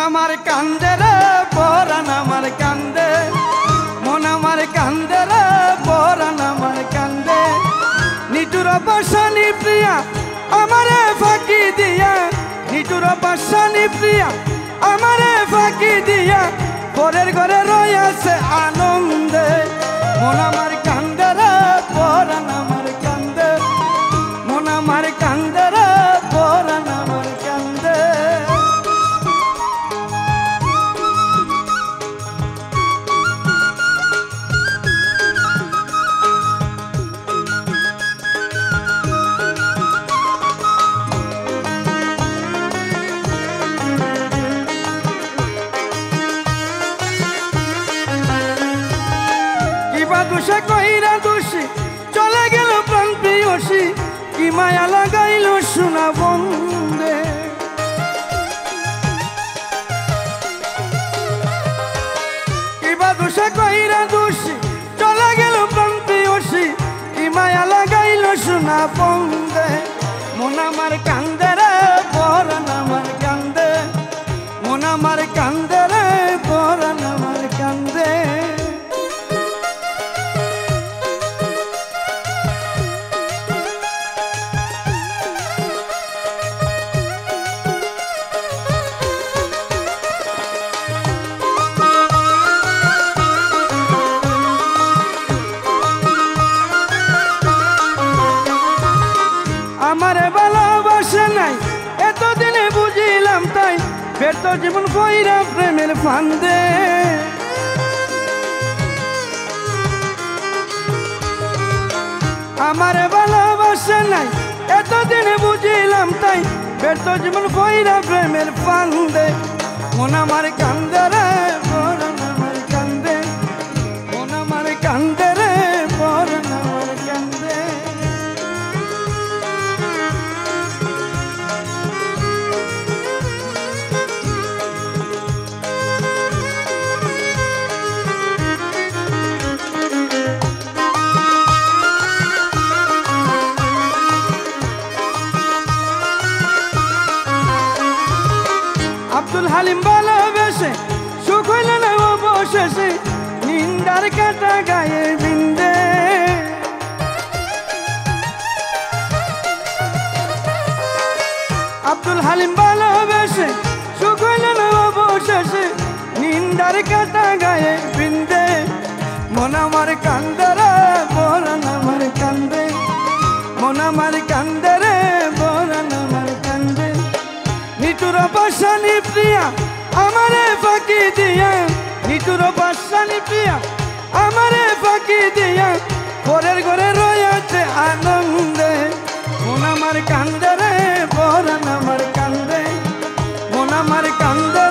আমার কান্দে রে পরাণ আমার কান্দে, মন আমার কান্দে রে পরাণ আমার কান্দে। নিটুর পাশানি প্রিয়া আমারে ফাঁকি দিয়া, নিটুর পাশানি প্রিয়া আমারে ফাঁকি দিয়া, পরের ঘরে রয়েছে আনন্দে। মন আমার কান্দে রে পরাণ আমার কান্দে, মন আমার কান্দে রে পরাণ আমার কান্দে। দোষে কইরা দোষী চলে গেল প্রাণ প্রিয়সী, কি মায়া লাগাইল সোনা বন্দে। কিবা দোষে কইরা দোষী চলে গেল প্রাণ প্রিয়সী, কি মায়া লাগাইল সোনা বন্দে। মন আমার কান্দে রে পরাণ আমার কান্দে, মন আমার কান্দে রে পরাণ আমার কান্দে। আমারে ভালোবাসে নাই এতদিনে বুঝিলাম তাই, ফের তো জীবন কইরা প্রেমের ফান্দে। আমারে ভালোবাসে নাই এতদিনে বুঝিলাম তাই, ফের তো জীবন কইরা প্রেমের ফান্দে। মন আমার কান্দে রে পরাণ আমার কান্দে, মন আমার কান্দে রে পরাণ আমার কান্দে। আব্দুল হালিম ভালোবেসে সুখ হইল না অবশেষে, নিন্দার কাটা গায়ে বিন্দে। আব্দুল হালিম ভালোবেসে সুখ হইল না অবশেষে, নিন্দার কাটা গায়ে বিন্দে। মন আমার কান্দে রে পরাণ আমার কান্দে, মন আমার কান্দে রে পরাণ আমার কান্দে। নিটুর পাশানি প্রিয়া আমারে ফাঁকি দিয়া, নিটুর পাশানি প্রিয়া আমারে ফাঁকি দিয়া, পরের ঘরে রয়েছে আনন্দে। মন আমার কান্দে রে পরাণ আমার কান্দে, মন আমার কান্দে